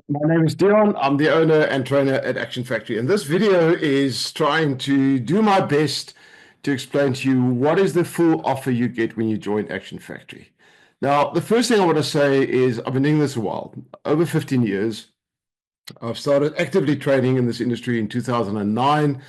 My name is Dion. I'm the owner and trainer at Action Factory. And this video is trying to do my best to explain to you what is the full offer you get when you join Action Factory. Now, the first thing I want to say is I've been doing this a while, over 15 years. I've started actively training in this industry in 2009,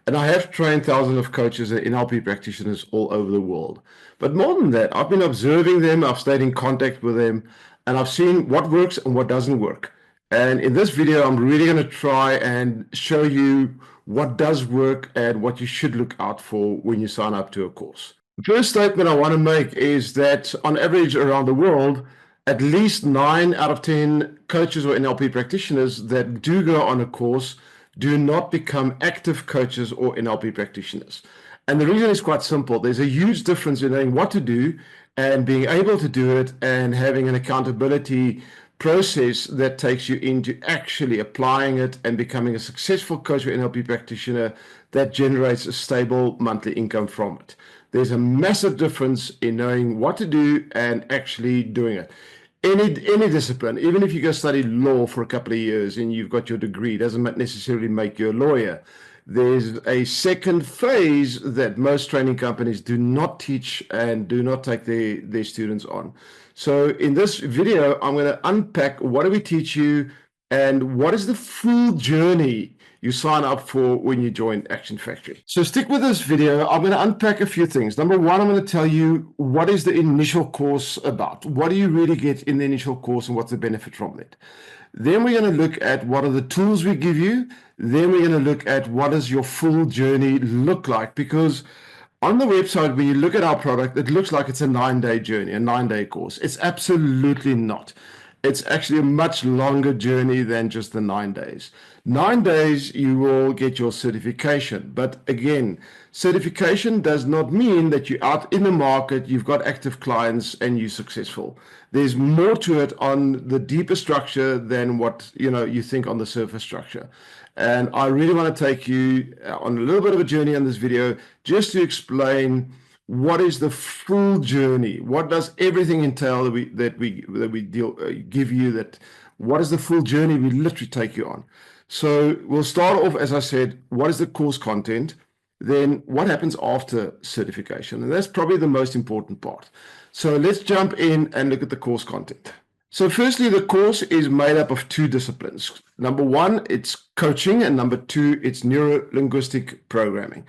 and I have trained thousands of coaches and NLP practitioners all over the world. But more than that, I've been observing them, I've stayed in contact with them, and I've seen what works and what doesn't work. And in this video, I'm really going to try and show you what does work and what you should look out for when you sign up to a course. The first statement I want to make is that on average around the world, at least 9 out of 10 coaches or NLP practitioners that do go on a course do not become active coaches or NLP practitioners. And the reason is quite simple. There's a huge difference in knowing what to do and being able to do it and having an accountability process that takes you into actually applying it and becoming a successful coach or NLP practitioner that generates a stable monthly income from it. There's a massive difference in knowing what to do and actually doing it. Any discipline, even if you go study law for a couple of years and you've got your degree, doesn't necessarily make you a lawyer. There's a second phase that most training companies do not teach and do not take their students on. So in this video, I'm going to unpack what do we teach you and what is the full journey you sign up for when you join Action Factory. So stick with this video. I'm going to unpack a few things. Number one, I'm going to tell you what is the initial course about? What do you really get in the initial course and what's the benefit from it? Then we're going to look at what are the tools we give you. Then we're going to look at what does your full journey look like, because on the website, when you look at our product, it looks like it's a 9-day journey, a 9-day course. It's absolutely not. It's actually a much longer journey than just the 9 days. 9 days, you will get your certification. But again, certification does not mean that you're out in the market, you've got active clients, and you're successful. There's more to it on the deeper structure than what you think on the surface structure. And I really want to take you on a little bit of a journey on this video just to explain what is the full journey. What does everything entail that we give you? That what is the full journey we literally take you on? So we'll start off, as I said, what is the course content? Then what happens after certification? And that's probably the most important part. So let's jump in and look at the course content. So firstly, the course is made up of 2 disciplines. Number 1, it's coaching, and number 2, it's neuro-linguistic programming.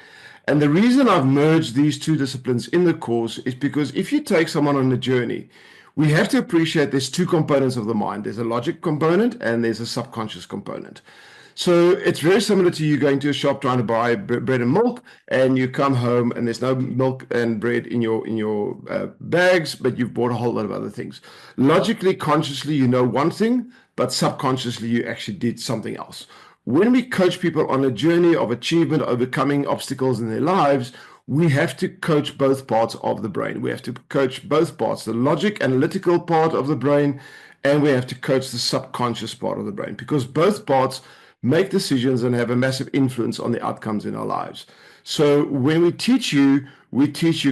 And the reason I've merged these 2 disciplines in the course is because if you take someone on a journey, we have to appreciate there's 2 components of the mind. There's a logic component and there's a subconscious component. So it's very similar to you going to a shop trying to buy bread and milk, and you come home and there's no milk and bread in your bags, but you've bought a whole lot of other things. Logically, consciously, you know one thing, but subconsciously, you actually did something else. When we coach people on a journey of achievement, overcoming obstacles in their lives, we have to coach both parts of the brain. We have to coach both parts, the logic, analytical part of the brain, and we have to coach the subconscious part of the brain, because both parts make decisions and have a massive influence on the outcomes in our lives. So when we teach you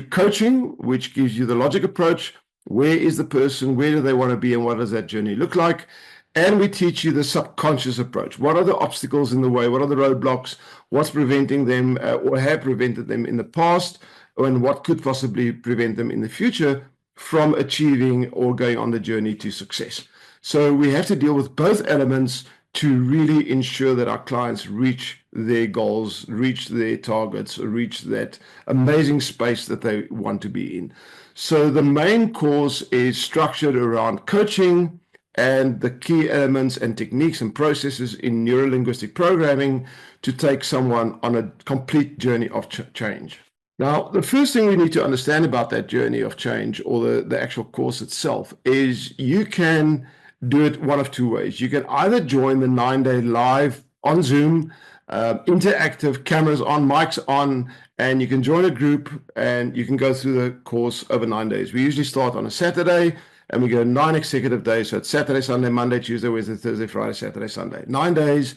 coaching, which gives you the logic approach. Where is the person? Where do they want to be? And what does that journey look like? And we teach you the subconscious approach. What are the obstacles in the way? What are the roadblocks? What's preventing them or have prevented them in the past? And what could possibly prevent them in the future from achieving or going on the journey to success? So we have to deal with both elements to really ensure that our clients reach their goals, reach their targets, reach that amazing space that they want to be in. So the main course is structured around coaching and the key elements and techniques and processes in neuro-linguistic programming to take someone on a complete journey of change. Now, the first thing we need to understand about that journey of change, or the actual course itself, is you can do it one of 2 ways. You can either join the 9-day live on Zoom, interactive, cameras on, mics on, and you can join a group and you can go through the course over 9 days. We usually start on a Saturday and we go 9 consecutive days. So it's Saturday, Sunday, Monday, Tuesday, Wednesday, Thursday, Friday, Saturday, Sunday. 9 days,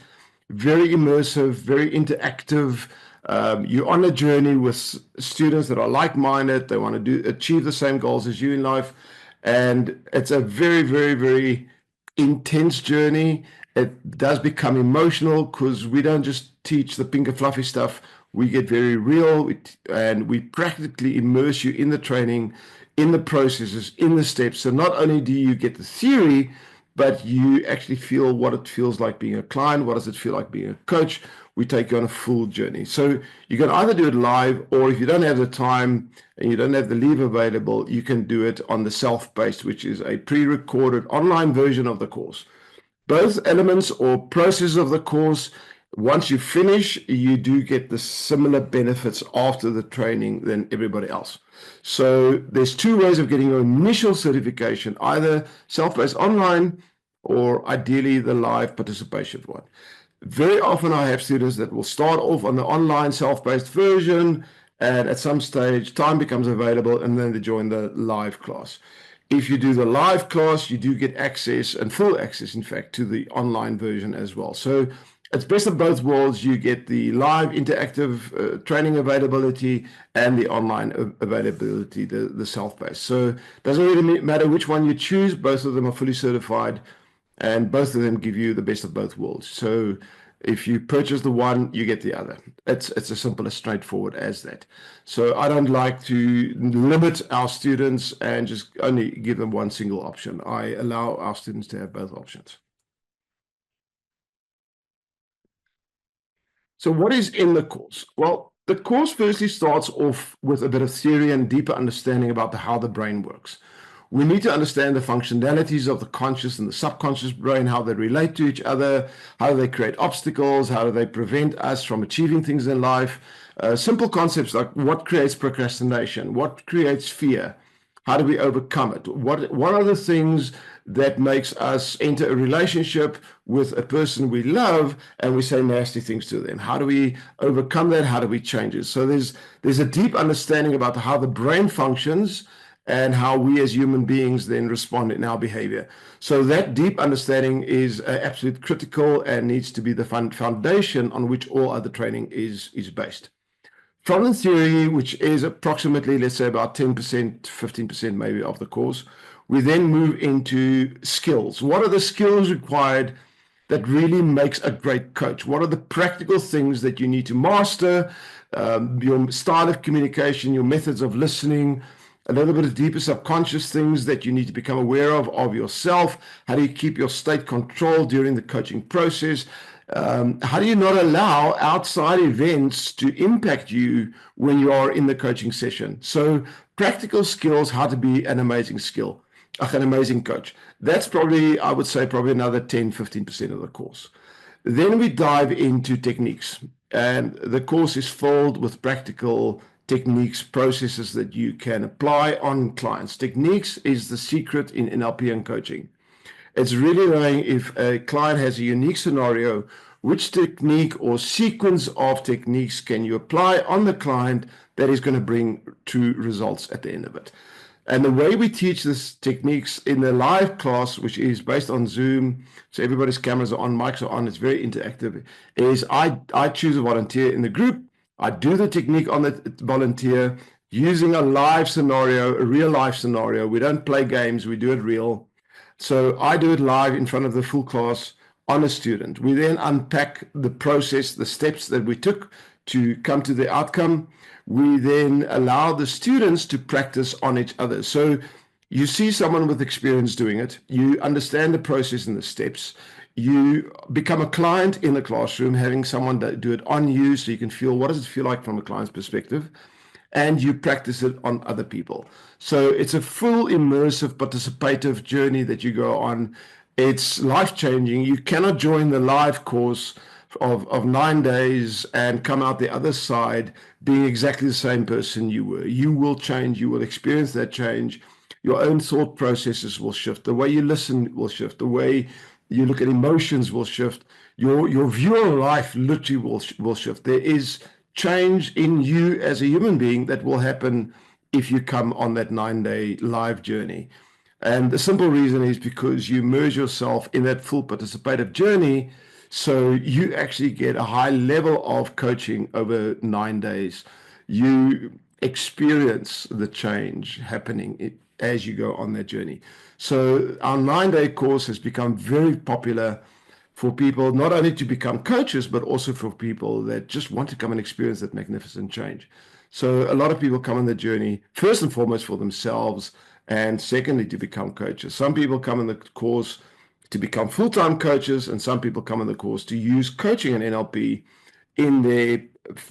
very immersive, very interactive. You're on a journey with students that are like-minded. They want to achieve the same goals as you in life. And it's a very, very, very intense journey. It does become emotional because we don't just teach the pink and fluffy stuff. We get very real and we practically immerse you in the training, in the processes, in the steps. So not only do you get the theory, but you actually feel what it feels like being a client. What does it feel like being a coach? We take you on a full journey. So you can either do it live, or if you don't have the time and you don't have the leave available, you can do it on the self-paced, which is a pre-recorded online version of the course. Both elements or process of the course, once you finish, you do get the similar benefits after the training than everybody else. So there's two ways of getting your initial certification, either self-paced online or ideally the live participation one. Very often I have students that will start off on the online self-paced version, and at some stage time becomes available and then they join the live class. If you do the live class, you do get access and full access, in fact, to the online version as well. So it's best of both worlds. You get the live interactive training availability and the online availability, the self-paced. So it doesn't really matter which one you choose. Both of them are fully certified and both of them give you the best of both worlds. So if you purchase the one, you get the other. It's as simple as straightforward as that. So I don't like to limit our students and just only give them one single option. I allow our students to have both options. So what is in the course? Well, the course firstly starts off with a bit of theory and deeper understanding about how the brain works. We need to understand the functionalities of the conscious and the subconscious brain, how they relate to each other, how do they create obstacles, how do they prevent us from achieving things in life. Simple concepts like what creates procrastination, what creates fear, how do we overcome it? What are the things that makes us enter a relationship with a person we love and we say nasty things to them? How do we overcome that? How do we change it? So there's a deep understanding about how the brain functions and how we as human beings then respond in our behavior. So that deep understanding is absolutely critical and needs to be the foundation on which all other training is based. From the theory, which is approximately, let's say, about 10%, 15% maybe of the course, we then move into skills. What are the skills required that really makes a great coach? What are the practical things that you need to master? Your style of communication, your methods of listening, a little bit of deeper subconscious things that you need to become aware of yourself. How do you keep your state control during the coaching process? How do you not allow outside events to impact you when you are in the coaching session? So practical skills, how to be an amazing an amazing coach. That's probably, I would say, probably another 10, 15% of the course. Then we dive into techniques, and the course is filled with practical techniques, processes that you can apply on clients. Techniques is the secret in NLP and coaching. It's really knowing if a client has a unique scenario, which technique or sequence of techniques can you apply on the client that is going to bring true results at the end of it. And the way we teach this techniques in the live class, which is based on Zoom, so everybody's cameras are on, mics are on, it's very interactive, is I choose a volunteer in the group. I do the technique on the volunteer using a live scenario, a real life scenario. We don't play games, we do it real. So I do it live in front of the full class on a student. We then unpack the process, the steps that we took to come to the outcome. We then allow the students to practice on each other. So you see someone with experience doing it, you understand the process and the steps, you become a client in the classroom, having someone do it on you so you can feel what does it feel like from a client's perspective, and you practice it on other people. So it's a full immersive participative journey that you go on. It's life-changing. You cannot join the live course of 9 days and come out the other side being exactly the same person you were. You will change. You will experience that change. Your own thought processes will shift. The way you listen will shift. The way you look at emotions will shift. Your view of life literally will shift. There is change in you as a human being that will happen if you come on that 9 day live journey. And the simple reason is because you immerse yourself in that full participative journey. So you actually get a high level of coaching over 9 days. You experience the change happening as you go on that journey. So our 9-day course has become very popular for people not only to become coaches, but also for people that just want to come and experience that magnificent change. So a lot of people come on the journey, first and foremost for themselves, and secondly, to become coaches. Some people come in the course to become full-time coaches, and some people come in the course to use coaching and NLP in their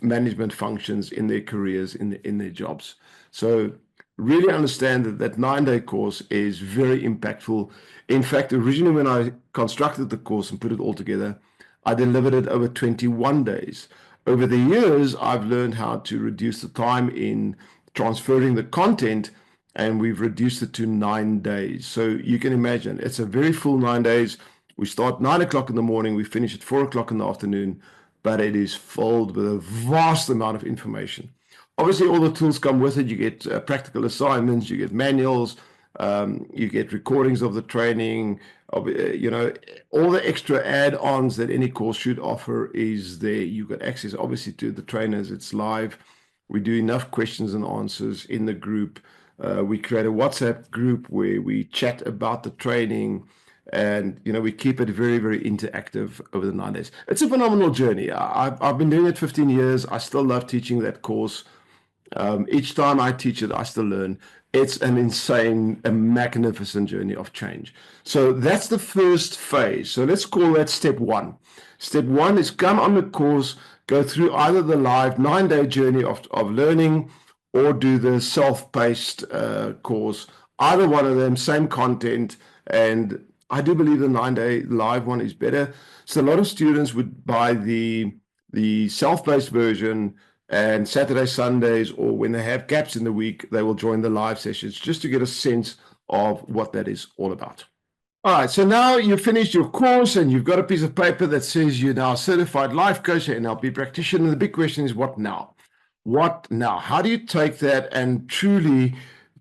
management functions, in their careers, in their jobs. So really understand that that 9-day course is very impactful. In fact, originally when I constructed the course and put it all together, I delivered it over 21 days. Over the years, I've learned how to reduce the time in transferring the content, and we've reduced it to 9 days. So you can imagine it's a very full 9 days. We start 9 o'clock in the morning, we finish at 4 o'clock in the afternoon, but it is filled with a vast amount of information. Obviously, all the tools come with it. You get practical assignments, you get manuals, you get recordings of the training, all the extra add-ons that any course should offer is there. You got access, obviously, to the trainers. It's live. We do enough questions and answers in the group. We create a WhatsApp group where we chat about the training, and we keep it very, very interactive over the 9 days. It's a phenomenal journey. I've been doing it 15 years. I still love teaching that course. Each time I teach it, I still learn. It's an insane, a magnificent journey of change. So that's the first phase. So let's call that step one. Step one is come on the course, go through either the live 9-day journey of learning, or do the self-paced course. Either one of them, same content. And I do believe the 9-day live one is better. So a lot of students would buy the self-paced version, and Saturday, Sundays, or when they have gaps in the week, they will join the live sessions just to get a sense of what that is all about. All right, so now you've finished your course and you've got a piece of paper that says you're now a certified life coach and NLP practitioner. And the big question is, what now? What now? How do you take that and truly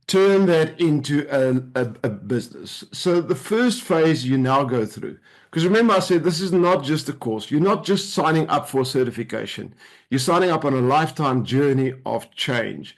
turn that into a business? So the first phase you now go through, because remember I said this is not just a course. You're not just signing up for certification. You're signing up on a lifetime journey of change.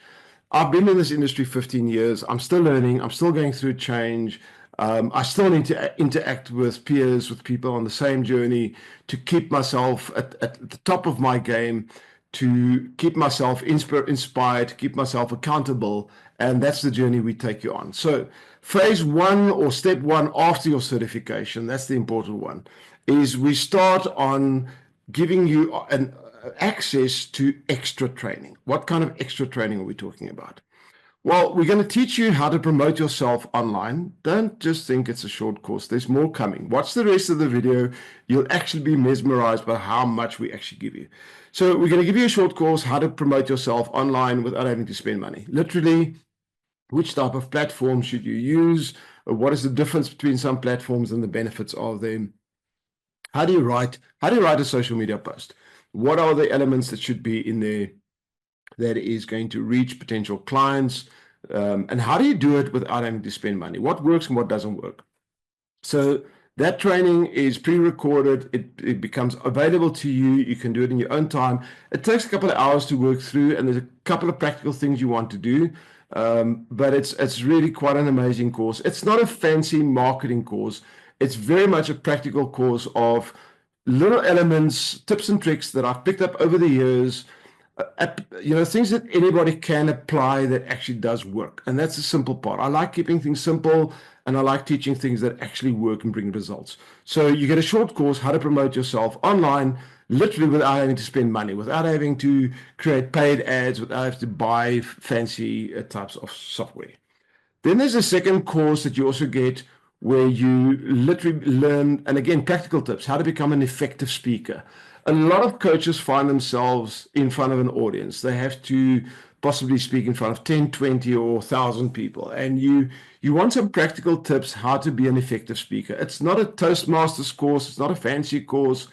I've been in this industry 15 years. I'm still learning. I'm still going through change. I still need to interact with peers, with people on the same journey to keep myself at the top of my game, to keep myself inspired, to keep myself accountable. And that's the journey we take you on. So phase one, or step one after your certification, that's the important one, is we start on giving you an access to extra training. What kind of extra training are we talking about? Well, we're going to teach you how to promote yourself online. Don't just think it's a short course. There's more coming. Watch the rest of the video. You'll actually be mesmerized by how much we actually give you. So we're going to give you a short course, how to promote yourself online without having to spend money. Literally, which type of platform should you use? What is the difference between some platforms and the benefits of them? How do you write a social media post? What are the elements that should be in there that is going to reach potential clients? And how do you do it without having to spend money? What works and what doesn't work? So that training is pre-recorded. It becomes available to you. You can do it in your own time. It takes a couple of hours to work through, and there's a couple of practical things you want to do. But it's really quite an amazing course. It's not a fancy marketing course. It's very much a practical course of little elements, tips and tricks that I've picked up over the years, things that anybody can apply that actually does work. And that's the simple part. I like keeping things simple, and I like teaching things that actually work and bring results. So you get a short course, how to promote yourself online, literally without having to spend money, without having to create paid ads, without having to buy fancy types of software. Then there's a second course that you also get where you literally learn, and again, practical tips, how to become an effective speaker. A lot of coaches find themselves in front of an audience. They have to possibly speak in front of 10, 20, or 1,000 people. And you want some practical tips how to be an effective speaker. It's not a Toastmasters course. It's not a fancy course.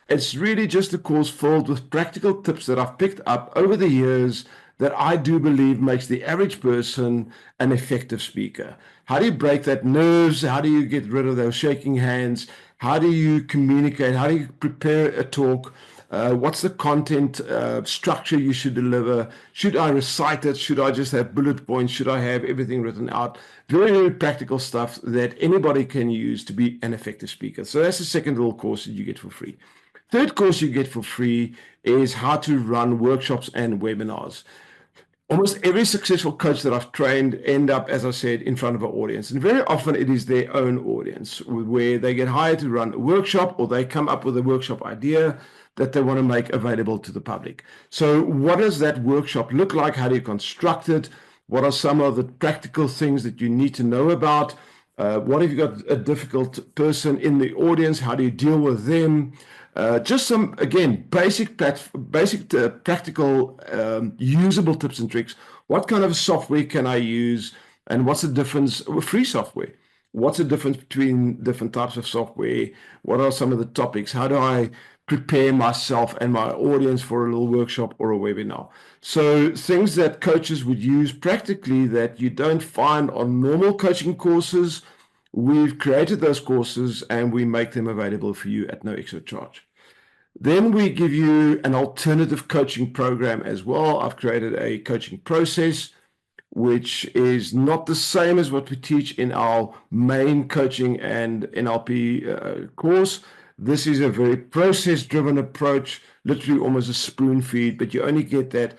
It's really just a course filled with practical tips that I've picked up over the years that I do believe makes the average person an effective speaker. How do you break that nerves? How do you get rid of those shaking hands? How do you communicate? How do you prepare a talk? What's the content structure you should deliver? Should I recite it? Should I just have bullet points? Should I have everything written out? Very, very practical stuff that anybody can use to be an effective speaker. So that's the second little course that you get for free. Third course you get for free is how to run workshops and webinars. Almost every successful coach that I've trained end up, as I said, in front of an audience. And very often it is their own audience where they get hired to run a workshop, or they come up with a workshop idea that they want to make available to the public. So what does that workshop look like? How do you construct it? What are some of the practical things that you need to know about? What if you've got a difficult person in the audience? How do you deal with them? Just some, again, basic practical, usable tips and tricks. What kind of software can I use? And what's the difference with free software? What's the difference between different types of software? What are some of the topics? How do I prepare myself and my audience for a little workshop or a webinar? So things that coaches would use practically that you don't find on normal coaching courses. We've created those courses and we make them available for you at no extra charge. Then we give you an alternative coaching program as well. I've created a coaching process, which is not the same as what we teach in our main coaching and NLP course. This is a very process-driven approach, literally almost a spoon feed, but you only get that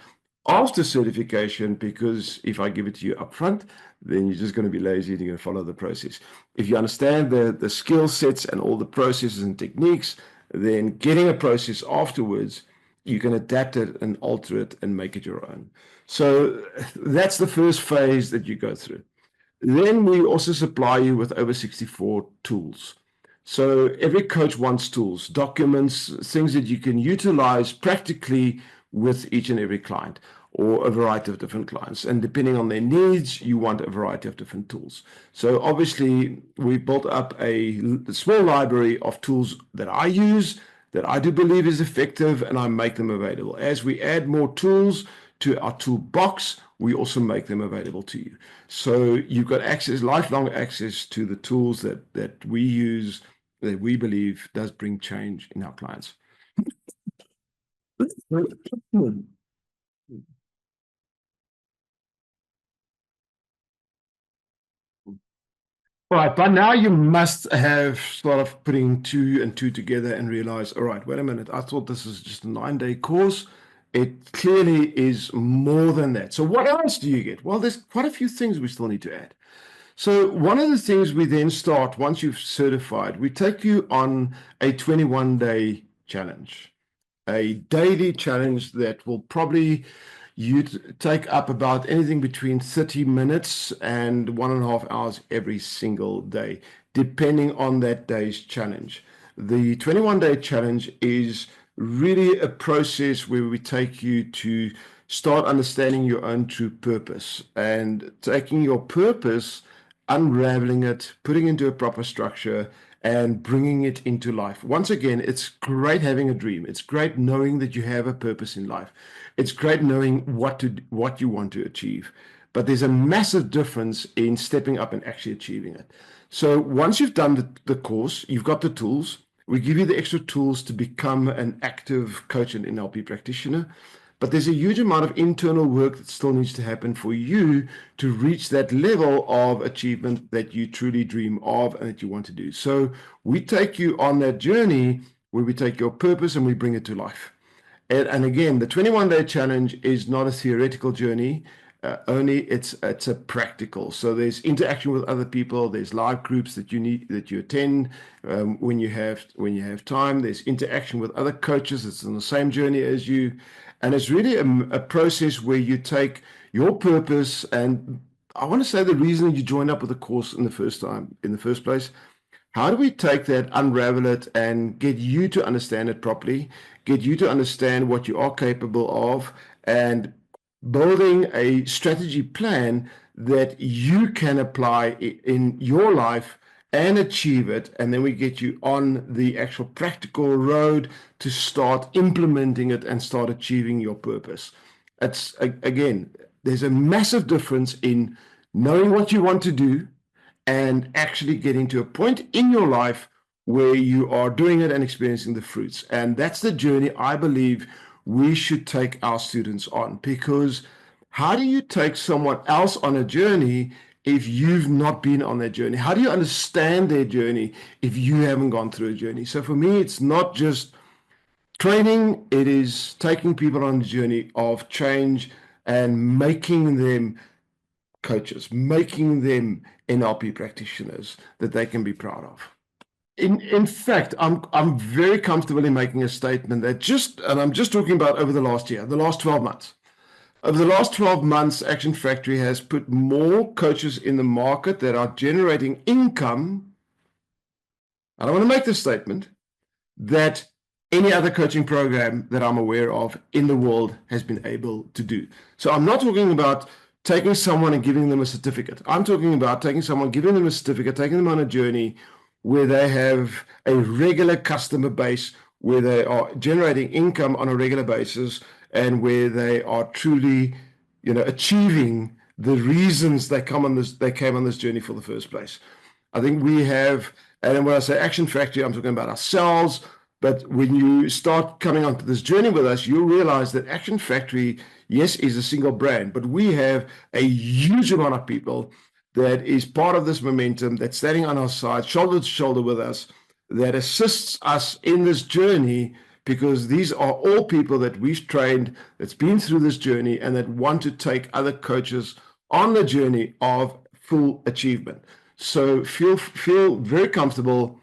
after certification, because if I give it to you up front, then you're just going to be lazy and you're going to follow the process. If you understand the skill sets and all the processes and techniques, then getting a process afterwards, you can adapt it and alter it and make it your own. So that's the first phase that you go through. Then we also supply you with over 64 tools. So every coach wants tools, documents, things that you can utilize practically with each and every client, or a variety of different clients. And depending on their needs, you want a variety of different tools. So obviously, we built up a small library of tools that I use, that I do believe is effective, and I make them available. As we add more tools to our toolbox, we also make them available to you. So you've got access, lifelong access to the tools that we use, that we believe does bring change in our clients. Right, but now you must have sort of putting two and two together and realize, all right, wait a minute, I thought this was just a 9-day course. It clearly is more than that. So what else do you get? Well, there's quite a few things we still need to add. So one of the things we then start, once you've certified, we take you on a 21-day challenge, a daily challenge that will probably you'd take up about anything between 30 minutes and 1.5 hours every single day, depending on that day's challenge. The 21-day challenge is really a process where we take you to start understanding your own true purpose and taking your purpose, unraveling it, putting into a proper structure, and bringing it into life. Once again, it's great having a dream. It's great knowing that you have a purpose in life. It's great knowing what you want to achieve. But there's a massive difference in stepping up and actually achieving it. So once you've done the course, you've got the tools. We give you the extra tools to become an active coach and NLP practitioner. But there's a huge amount of internal work that still needs to happen for you to reach that level of achievement that you truly dream of and that you want to do. So we take you on that journey where we take your purpose and we bring it to life. And again, the 21-day challenge is not a theoretical journey. Only it's a practical. So there's interaction with other people. There's live groups that you attend when you have time. There's interaction with other coaches that's on the same journey as you, and it's really a process where you take your purpose, and I want to say the reason you joined up with the course in the first place. How do we take that, unravel it, and get you to understand it properly, get you to understand what you are capable of, and building a strategy plan that you can apply in your life and achieve it. And then we get you on the actual practical road to start implementing it and start achieving your purpose. It's, again, there's a massive difference in knowing what you want to do and actually getting to a point in your life where you are doing it and experiencing the fruits. And that's the journey I believe we should take our students on, because how do you take someone else on a journey if you've not been on that journey? How do you understand their journey if you haven't gone through a journey? So for me, it's not just training, it is taking people on a journey of change and making them coaches, making them NLP practitioners that they can be proud of. In fact, I'm very comfortable in making a statement that and I'm just talking about over the last year, the last 12 months. Over the last 12 months, Action Factory has put more coaches in the market that are generating income. I don't want to make this statement that any other coaching program that I'm aware of in the world has been able to do. So I'm not talking about taking someone and giving them a certificate. I'm talking about taking someone, giving them a certificate, taking them on a journey where they have a regular customer base, where they are generating income on a regular basis, and where they are truly, achieving the reasons they came on this journey for the first place. I think we have, and then when I say Action Factory, I'm talking about ourselves. But when you start coming onto this journey with us, you'll realize that Action Factory, yes, is a single brand, but we have a huge amount of people that is part of this momentum, that's standing on our side, shoulder to shoulder with us, that assists us in this journey, because these are all people that we've trained, that's been through this journey, and that want to take other coaches on the journey of full achievement. So feel very comfortable.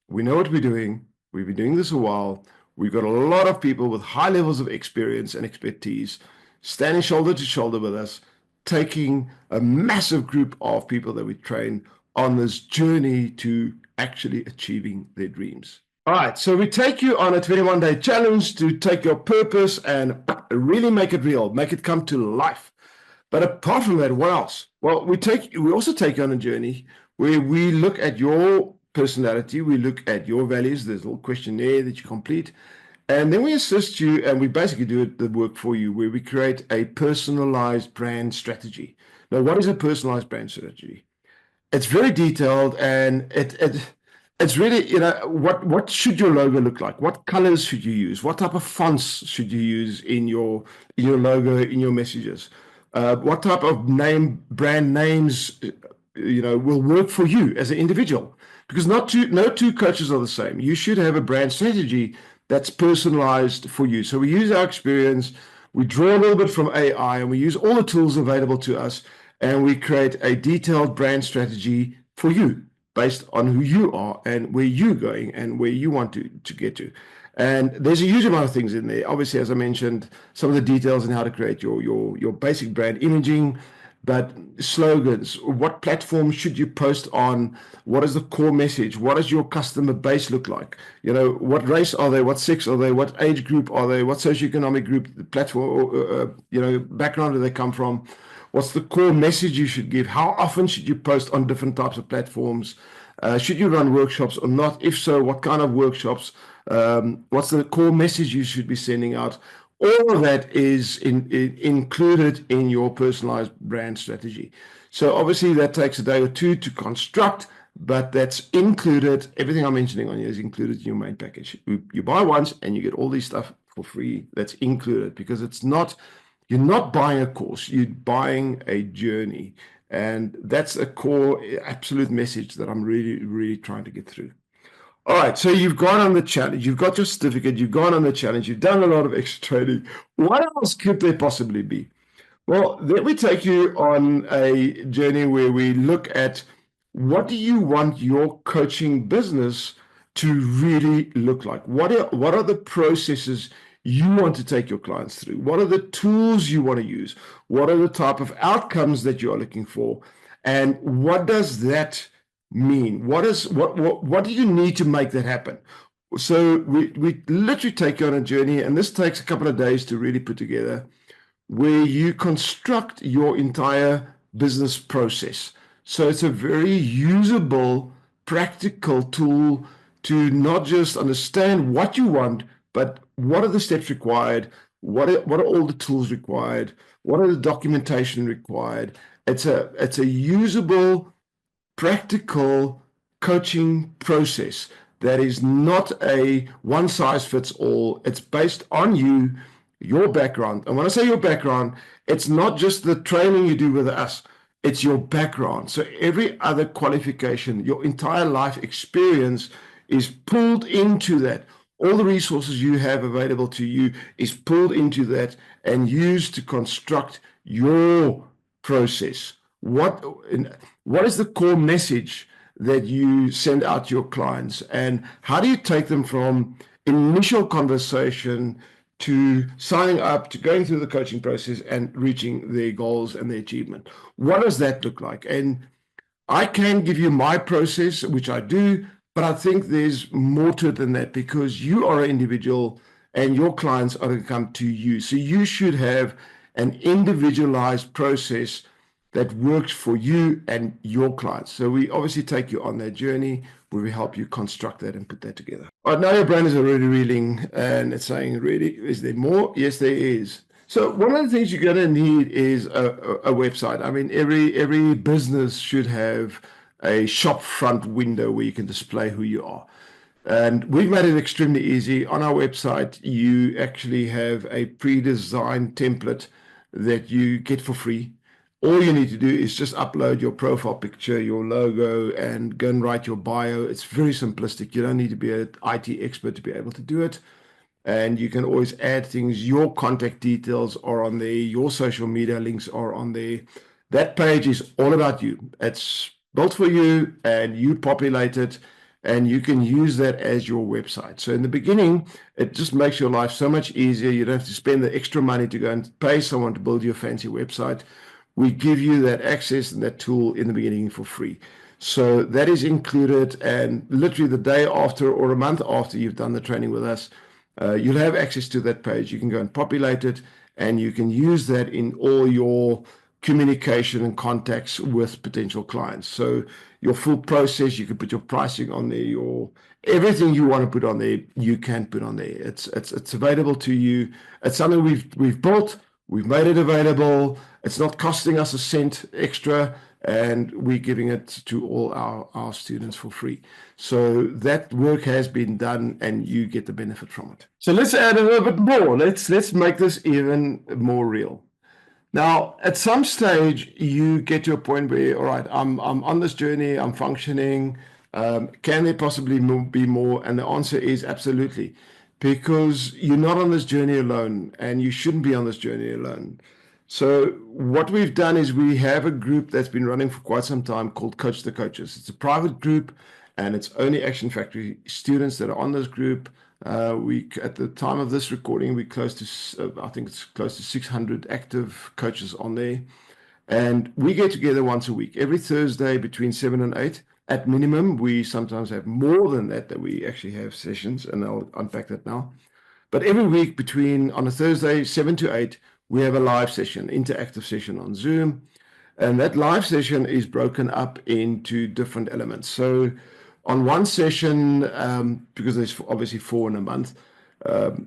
We know what we're doing. We've been doing this a while. We've got a lot of people with high levels of experience and expertise standing shoulder to shoulder with us, taking a massive group of people that we train on this journey to actually achieving their dreams. All right, so we take you on a 21-day challenge to take your purpose and really make it real, make it come to life. But apart from that, what else? Well, we also take you on a journey where we look at your personality, we look at your values. There's a little questionnaire that you complete, and then we assist you, and we basically do the work for you, where we create a personalized brand strategy. Now, what is a personalized brand strategy? It's very detailed, and it's really, what should your logo look like? What colors should you use? What type of fonts should you use in your logo, in your messages? What type of brand names, will work for you as an individual? Because no two coaches are the same. You should have a brand strategy that's personalized for you. So we use our experience, we draw a little bit from AI, and we use all the tools available to us, and we create a detailed brand strategy for you based on who you are and where you're going and where you want to get to. And there's a huge amount of things in there. Obviously, as I mentioned, some of the details on how to create your basic brand imaging, but slogans, what platform should you post on? What is the core message? What does your customer base look like? What race are they? What sex are they? What age group are they? What socioeconomic group, platform, background do they come from? What's the core message you should give? How often should you post on different types of platforms? Should you run workshops or not? If so, what kind of workshops? What's the core message you should be sending out? All of that is included in your personalized brand strategy. So obviously that takes a day or two to construct, but that's included. Everything I'm mentioning on here is included in your main package. You buy once and you get all this stuff for free. That's included, because you're not buying a course, you're buying a journey. And that's a core, absolute message that I'm really, really trying to get through. All right, so you've gone on the challenge, you've got your certificate, you've gone on the challenge, you've done a lot of extra training. What else could there possibly be? Well, let me take you on a journey where we look at, what do you want your coaching business to really look like? What are the processes you want to take your clients through? What are the tools you want to use? What are the type of outcomes that you are looking for? And what does that mean? What do you need to make that happen? So we literally take you on a journey, and this takes a couple of days to really put together, where you construct your entire business process. So it's a very usable, practical tool to not just understand what you want, but what are the steps required? What are all the tools required? What are the documentation required? It's a usable, practical coaching process that is not a one size fits all. It's based on you, your background. And when I say your background, it's not just the training you do with us, it's your background. So every other qualification, your entire life experience is pulled into that. All the resources you have available to you is pulled into that and used to construct your process. What is the core message that you send out to your clients, and how do you take them from initial conversation to signing up, to going through the coaching process and reaching their goals and their achievement? What does that look like? And I can give you my process, which I do, but I think there's more to it than that, because you are an individual and your clients are going to come to you. So you should have an individualized process that works for you and your clients. So we obviously take you on that journey where we help you construct that and put that together. All right, now your brain is already reeling and it's saying, really, is there more? Yes, there is. So one of the things you're going to need is a website. I mean, every business should have a shop front window where you can display who you are. And we've made it extremely easy. On our website, you actually have a pre-designed template that you get for free. All you need to do is just upload your profile picture, your logo, and go and write your bio. It's very simplistic. You don't need to be an IT expert to be able to do it. And you can always add things. Your contact details are on there. Your social media links are on there. That page is all about you. It's built for you, and you populate it, and you can use that as your website. So in the beginning, it just makes your life so much easier. You don't have to spend the extra money to go and pay someone to build your fancy website. We give you that access and that tool in the beginning for free. So that is included, and literally the day after or a month after you've done the training with us, you'll have access to that page. You can go and populate it, and you can use that in all your communication and contacts with potential clients. So your full process, you can put your pricing on there, your everything you want to put on there, you can put on there. It's available to you. It's something we've built. We've made it available. It's not costing us a cent extra, and we're giving it to all our students for free. So that work has been done, and you get the benefit from it. So let's add a little bit more. Let's make this even more real. Now, at some stage, you get to a point where, all right, I'm on this journey, I'm functioning. Can there possibly be more? And the answer is absolutely, because you're not on this journey alone, and you shouldn't be on this journey alone. So what we've done is we have a group that's been running for quite some time called Coach the Coaches. It's a private group, and it's only Action Factory students that are on this group. At the time of this recording, we're close to, I think it's close to 600 active coaches on there. And we get together once a week, every Thursday between 7 and 8. At minimum, we sometimes have more than that we actually have sessions, and I'll unpack that now. But every week on a Thursday, 7 to 8, we have a live session, interactive session on Zoom. And that live session is broken up into different elements. So on one session, because there's obviously 4 in a month,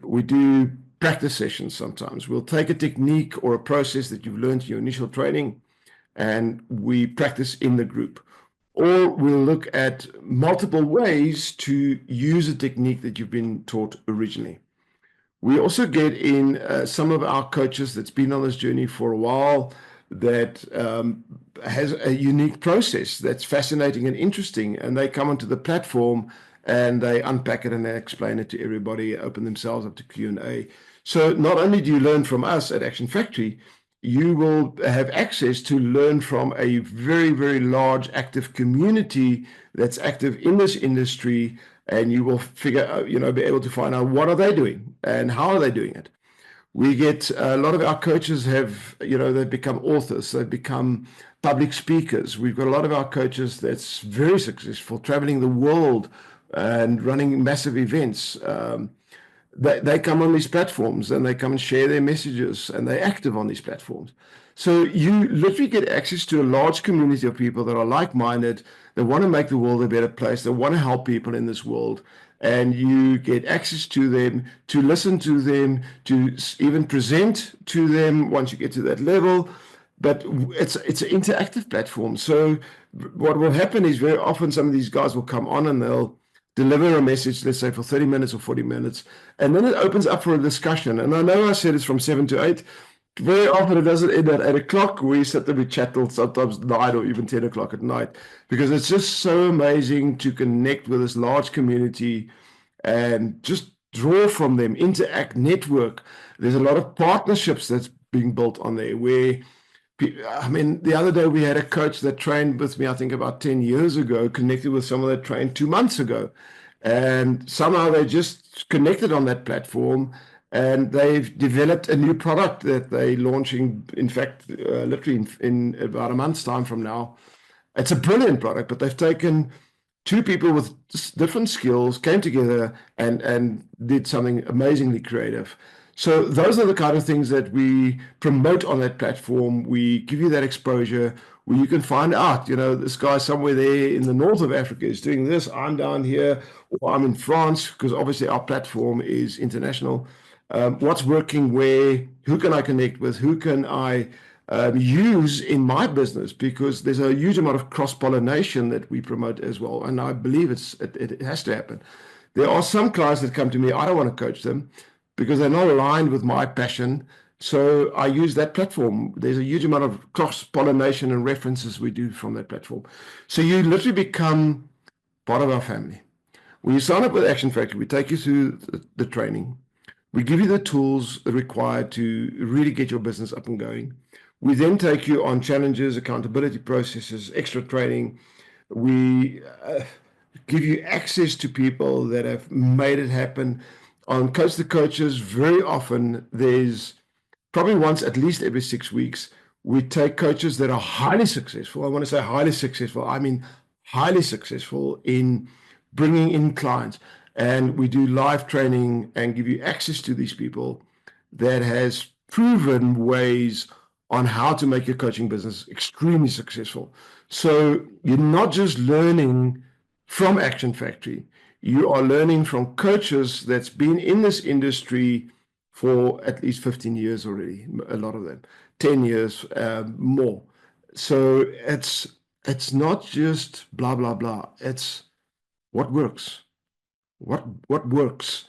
we do practice sessions sometimes. We'll take a technique or a process that you've learned in your initial training, and we practice in the group. Or we'll look at multiple ways to use a technique that you've been taught originally. We also get in some of our coaches that's been on this journey for a while, that has a unique process that's fascinating and interesting, and they come onto the platform and they unpack it and they explain it to everybody, open themselves up to Q&A. So not only do you learn from us at Action Factory, you will have access to learn from a very, very large active community that's active in this industry, and you will figure out, be able to find out what are they doing and how are they doing it. We get a lot of our coaches have, they've become authors, they've become public speakers. We've got a lot of our coaches that's very successful, traveling the world and running massive events. They come on these platforms and they come and share their messages, and they're active on these platforms. So you literally get access to a large community of people that are like-minded, that want to make the world a better place, that want to help people in this world. And you get access to them, to listen to them, to even present to them once you get to that level. But it's an interactive platform. So what will happen is very often some of these guys will come on and they'll deliver a message, let's say for 30 minutes or 40 minutes, and then it opens up for a discussion. And I know I said it's from 7 to 8. Very often it doesn't end at 8 o'clock. We sit there, we chat till sometimes 9 or even 10 o'clock at night, because it's just so amazing to connect with this large community and just draw from them, interact, network. There's a lot of partnerships that's being built on there where I mean, the other day we had a coach that trained with me, I think about 10 years ago, connected with someone that trained 2 months ago. And somehow they just connected on that platform and they've developed a new product that they're launching, in fact, literally in about a month's time from now. It's a brilliant product, but they've taken two people with different skills, came together and did something amazingly creative. So those are the kind of things that we promote on that platform. We give you that exposure where you can find out, this guy somewhere there in the north of Africa is doing this. I'm down here, or I'm in France, because obviously our platform is international. What's working where? Who can I connect with? Who can I use in my business? Because there's a huge amount of cross-pollination that we promote as well. And I believe it has to happen. There are some clients that come to me, I don't want to coach them because they're not aligned with my passion. So I use that platform. There's a huge amount of cross-pollination and references we do from that platform. So you literally become part of our family. When you sign up with Action Factory, we take you through the training. We give you the tools required to really get your business up and going. We then take you on challenges, accountability processes, extra training. We give you access to people that have made it happen. On Coach the Coaches, very often there's probably once at least every 6 weeks, we take coaches that are highly successful. I want to say highly successful. I mean, highly successful in bringing in clients. And we do live training and give you access to these people that has proven ways on how to make your coaching business extremely successful. So you're not just learning from Action Factory, you are learning from coaches that's been in this industry for at least 15 years already, a lot of them, 10 years more. So it's not just blah, blah, blah. It's what works. What works?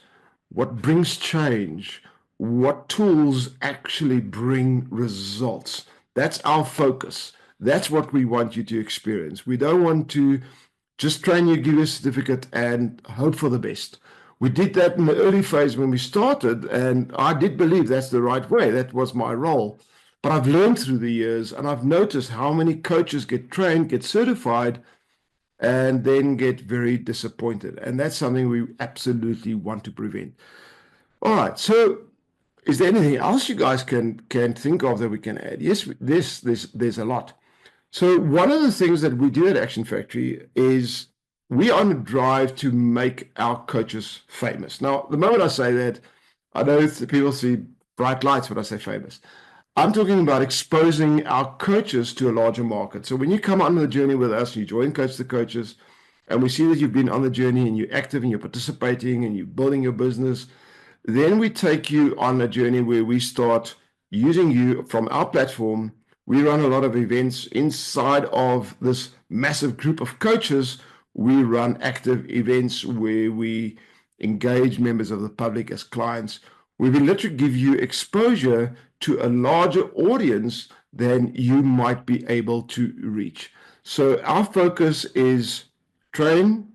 What brings change? What tools actually bring results? That's our focus. That's what we want you to experience. We don't want to just train you, give you a certificate, and hope for the best. We did that in the early phase when we started, and I did believe that's the right way. That was my role. But I've learned through the years, and I've noticed how many coaches get trained, get certified, and then get very disappointed. And that's something we absolutely want to prevent. All right. So is there anything else you guys can think of that we can add? Yes, there's a lot. So one of the things that we do at Action Factory is we are on a drive to make our coaches famous. Now, the moment I say that, I know people see bright lights when I say famous. I'm talking about exposing our coaches to a larger market. So when you come on the journey with us, you join Coach the Coaches, and we see that you've been on the journey and you're active and you're participating and you're building your business, then we take you on a journey where we start using you from our platform. We run a lot of events inside of this massive group of coaches. We run active events where we engage members of the public as clients. We will literally give you exposure to a larger audience than you might be able to reach. So our focus is train,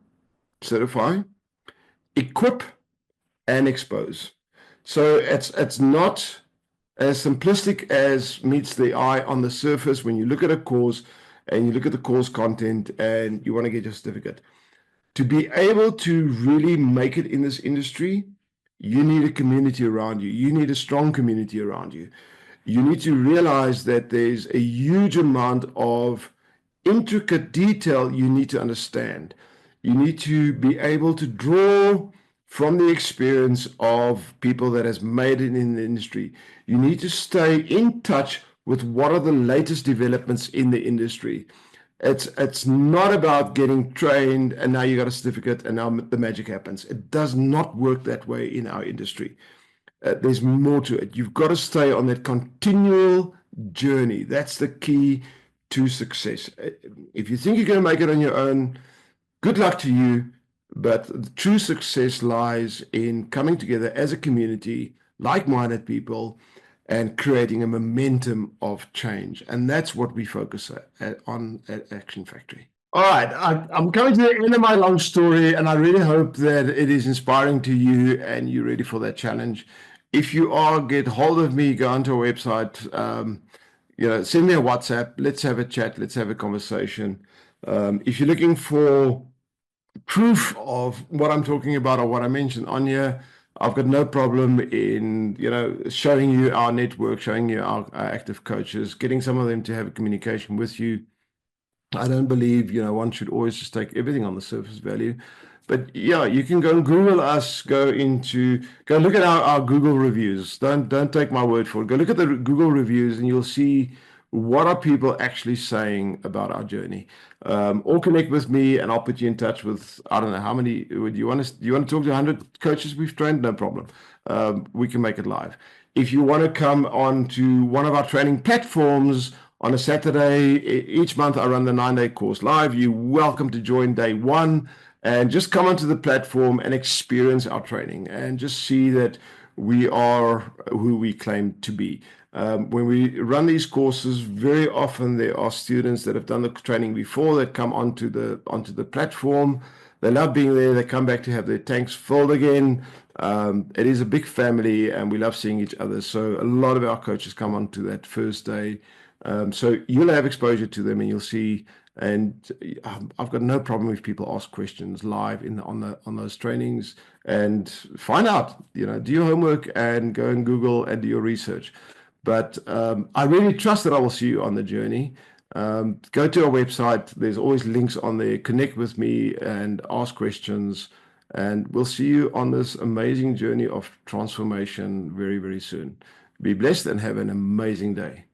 certify, equip, and expose. So it's not as simplistic as meets the eye on the surface when you look at a course and you look at the course content and you want to get your certificate. To be able to really make it in this industry, you need a community around you. You need a strong community around you. You need to realize that there's a huge amount of intricate detail you need to understand. You need to be able to draw from the experience of people that has made it in the industry. You need to stay in touch with what are the latest developments in the industry. It's not about getting trained and now you got a certificate and now the magic happens. It does not work that way in our industry. There's more to it. You've got to stay on that continual journey. That's the key to success. If you think you're going to make it on your own, good luck to you. But the true success lies in coming together as a community, like-minded people, and creating a momentum of change. And that's what we focus on at Action Factory. All right, I'm coming to the end of my long story, and I really hope that it is inspiring to you and you're ready for that challenge. If you are, get hold of me, go onto our website, send me a WhatsApp, let's have a chat, let's have a conversation. If you're looking for proof of what I'm talking about or what I mentioned on here, I've got no problem in, showing you our network, showing you our active coaches, getting some of them to have a communication with you. I don't believe, one should always just take everything on the surface value. But yeah, you can go and Google us, go look at our Google reviews. Don't take my word for it. Go look at the Google reviews and you'll see what are people actually saying about our journey. Or connect with me and I'll put you in touch with, I don't know, how many, would you want to, do you want to talk to 100 coaches we've trained? No problem. We can make it live. If you want to come on to one of our training platforms on a Saturday, each month I run the 9-day course live. You're welcome to join day one and just come onto the platform and experience our training and just see that we are who we claim to be. When we run these courses, very often there are students that have done the training before that come onto the platform. They love being there. They come back to have their tanks filled again. It is a big family, and we love seeing each other. So a lot of our coaches come onto that first day. So you'll have exposure to them, and you'll see. And I've got no problem if people ask questions live on those trainings and find out. Do your homework and go and Google and do your research. But I really trust that I will see you on the journey. Go to our website. There's always links on there. Connect with me and ask questions. And we'll see you on this amazing journey of transformation very, very soon. Be blessed and have an amazing day.